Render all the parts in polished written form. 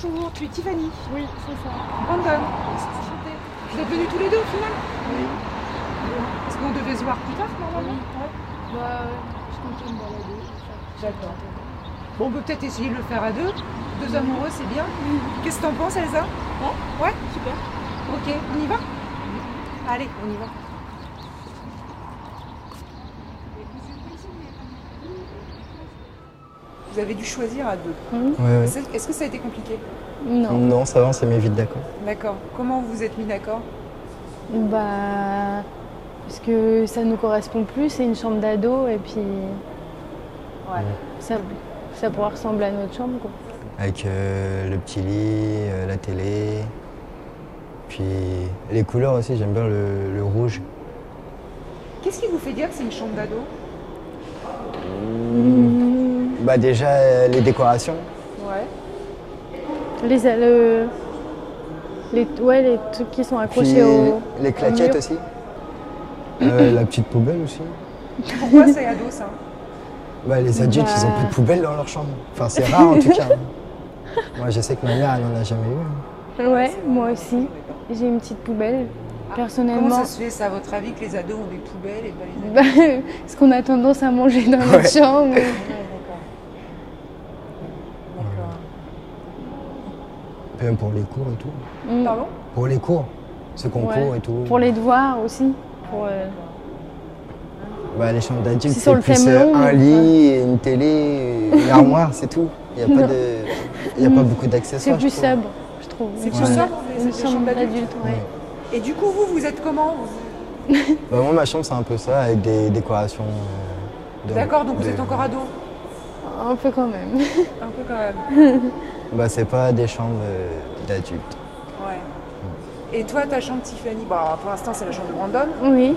bonjour, tu es Tiffany. Oui, c'est ça. Brandon. Enchantée. Vous êtes venus tous les deux au final? Oui. Est-ce qu'on devait se voir plus tard normalement? Ouais. Bah, je comptais me balader. D'accord. Bon, on peut peut-être essayer de le faire à deux. Deux amoureux, c'est bien. Qu'est-ce que t'en penses, Elsa? Ouais, Super. Ok, on y va? Allez, on y va. Vous avez dû choisir à deux. Ouais. Est-ce que ça a été compliqué? Non. Non, ça va, on s'est mis vite d'accord. D'accord. Comment vous vous êtes mis d'accord? Bah, parce que ça nous correspond plus, c'est une chambre d'ado et puis Ouais. ça pourrait ressembler à notre chambre, quoi. Avec le petit lit, la télé. Puis les couleurs aussi, j'aime bien le rouge. Qu'est-ce qui vous fait dire que c'est une chambre d'ado? Bah déjà, les décorations. Ouais. Les trucs qui sont Puis accrochés au les claquettes mur. aussi. La petite poubelle aussi. Pourquoi c'est ado ça? Bah, les adultes, Bah. ils ont pas de poubelle dans leur chambre. Enfin, c'est rare en tout cas. Moi, je sais que ma mère, elle n'en a jamais eu. Ouais, moi aussi. J'ai une petite poubelle. Comment Personnellement, ça se fait, ça, à votre avis, que les ados ont des poubelles et pas les adultes? parce qu'on a tendance à manger dans notre Ouais. chambre. Ouais, d'accord. D'accord. Même pour les cours et tout. Pardon? Pour les cours, ceux qu'on Ouais. court et tout. Pour les devoirs aussi. Bah, les chambres d'adultes, C'est sur le plus thème long, un donc, lit, une télé, une armoire, c'est tout. Il n'y a, pas de... Il y a pas beaucoup C'est d'accessoires. plus je trouve. sobre, je trouve. C'est Une plus chambre- sobre, les Une chambres chambre d'adultes? d'adulte, ouais. Ouais. Et du coup, vous êtes comment? Bah, moi, ma chambre, c'est un peu ça, avec des décorations. D'accord, donc vous êtes encore ado? Un peu quand même. Un peu quand même. Bah, c'est pas des chambres d'adultes. Ouais. Et toi, ta chambre, Tiffany, bah, pour l'instant, c'est la chambre de Brandon. Oui.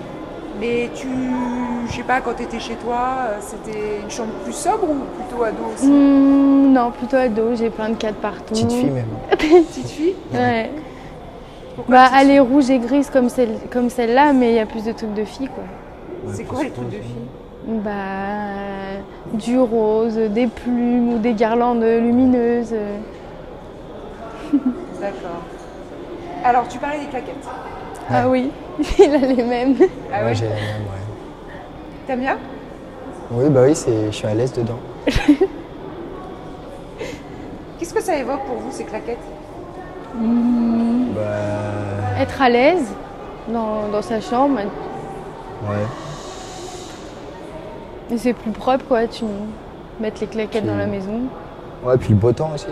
Mais je sais pas, quand tu étais chez toi, c'était une chambre plus sobre ou plutôt ado aussi? Non, plutôt ado. J'ai plein de cadres partout. Petite fille même. Petite fille? Ouais. Pourquoi Bah, petite elle fille? est rouge et grise comme celle-là, mais il y a plus de trucs de filles, quoi. C'est quoi les trucs de filles? Bah, du rose, des plumes ou des guirlandes lumineuses. D'accord. Alors, tu parlais des claquettes. Ah oui, il a les mêmes. Ah ouais? J'ai la même, ouais. T'aimes bien? Oui, bah oui, je suis à l'aise dedans. Qu'est-ce que ça évoque pour vous, ces claquettes? Bah. Être à l'aise dans sa chambre. Ouais. Et c'est plus propre, quoi. Tu mets les claquettes dans la maison. Ouais, puis le beau temps aussi.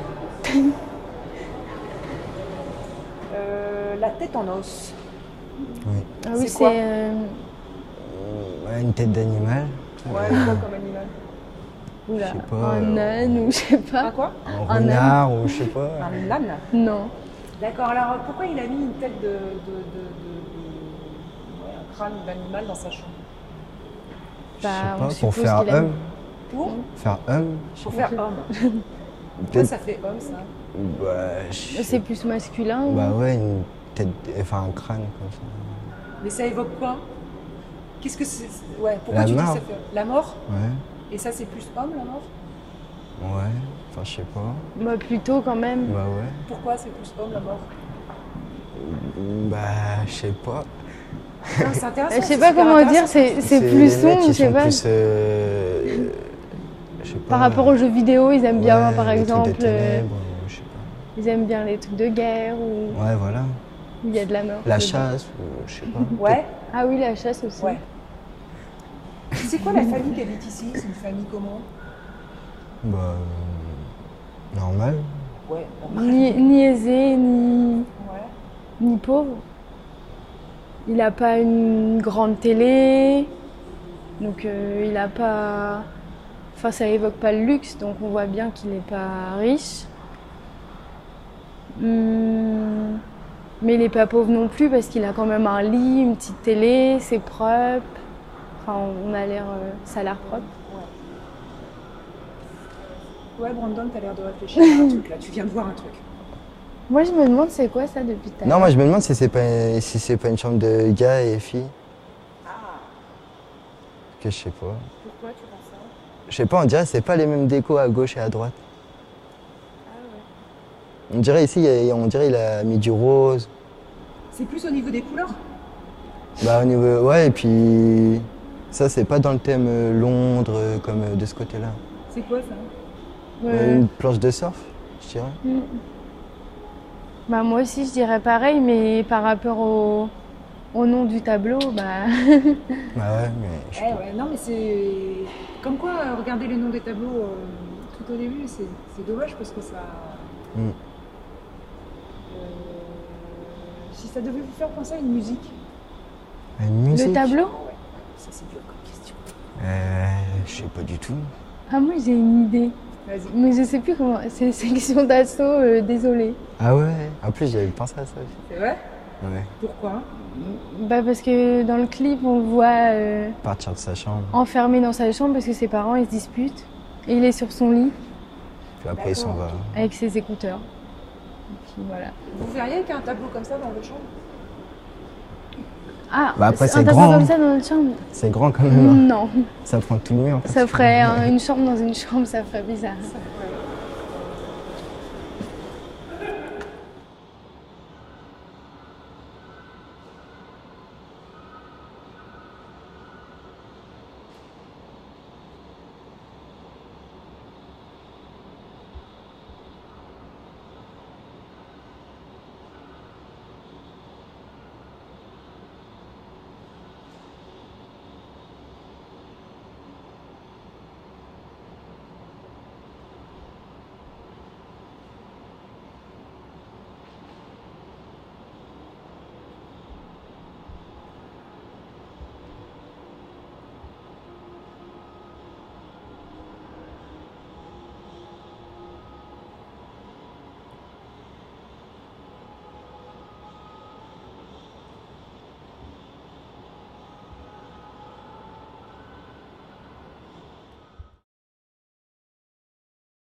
La tête en os. Oui. Ah oui, C'est quoi? Ouais, une tête d'animal. Ouais, quoi comme animal? Oula, Je sais pas, un âne ou je sais pas. Un quoi? Un renard ou je sais pas. Un âne? Non. D'accord, alors pourquoi il a mis une tête ouais, un crâne d'animal dans sa chambre? Je sais Bah, pas, on pour suppose faire qu'il aime. homme. Pour? Faire homme. Pour faire homme. Pourquoi Peut-être. ça fait homme, ça? Bah, C'est plus masculin. Bah ouais, une tête, enfin un crâne comme ça. Mais ça évoque quoi? Qu'est-ce que c'est? Ouais, pourquoi La tu dis mort. ça fait la mort? Ouais, Et ça, c'est plus homme, la mort? ouais, enfin je sais pas. Bah, plutôt quand même. Bah ouais. Pourquoi c'est plus homme, la mort? Bah, je sais pas. Non, c'est intéressant. Je sais c'est pas super comment dire, intéressant. c'est les plus mecs sombre, qui je sais sont pas. plus, je sais pas. Par rapport aux jeux vidéo, ils aiment bien, Ouais, par les trucs exemple, des ténèbres, je sais pas. ils aiment bien les trucs de guerre ou Ouais, voilà. où il y a de la mort. La dedans. chasse, ou je sais pas. Ouais, Ah oui, la chasse aussi. ouais. C'est quoi la famille qui habite ici? C'est une famille comment? Bah, normal. Ouais, Ni aisé, ouais. ni pauvre. Il n'a pas une grande télé, donc il n'a pas... Enfin, ça évoque pas le luxe, donc on voit bien qu'il n'est pas riche. Mais il n'est pas pauvre non plus parce qu'il a quand même un lit, une petite télé, c'est propre. Enfin, on a l'air... ça a l'air propre. Ouais, Brandon, t'as l'air de réfléchir à un truc là. Tu viens de voir un truc. Moi, je me demande c'est quoi ça depuis tout à Non, l'heure. moi je me demande si c'est pas une chambre de gars et filles. Que je sais pas. Pourquoi tu penses ça? Je sais pas, on dirait que c'est pas les mêmes décos à gauche et à droite. On dirait ici, on dirait il a mis du rose. C'est plus au niveau des couleurs? Bah au niveau, ouais, et puis ça c'est pas dans le thème Londres comme de ce côté-là. C'est quoi ça? Une planche de surf, je dirais. Bah, moi aussi, je dirais pareil, mais par rapport au nom du tableau, bah. Bah ouais, mais je sais pas. Ouais, non mais c'est... Comme quoi, regarder les noms des tableaux tout au début, c'est dommage parce que ça... Si ça devait vous faire penser à une musique. Une musique. Le tableau? Ouais, ça c'est dur comme question. Je sais pas du tout. Ah, moi, j'ai une idée. Vas-y. Mais je sais plus comment. C'est section d'assaut, désolé. Ah ouais, en plus j'avais pensé à ça aussi. C'est vrai? Ouais. Pourquoi? Bah, parce que dans le clip, on le voit Partir de sa chambre, enfermé dans sa chambre parce que ses parents ils se disputent. Et il est sur son lit puis après il s'en va. avec ses écouteurs. Et puis voilà. Vous verriez avec un tableau comme ça dans votre chambre? Ah, Bah, après, un c'est tableau grand, comme hein. ça dans notre chambre? C'est grand quand même. Hein. Non. Ça prend tout le mur. Ça ferait une chambre dans une chambre, ça ferait bizarre. Ça ferait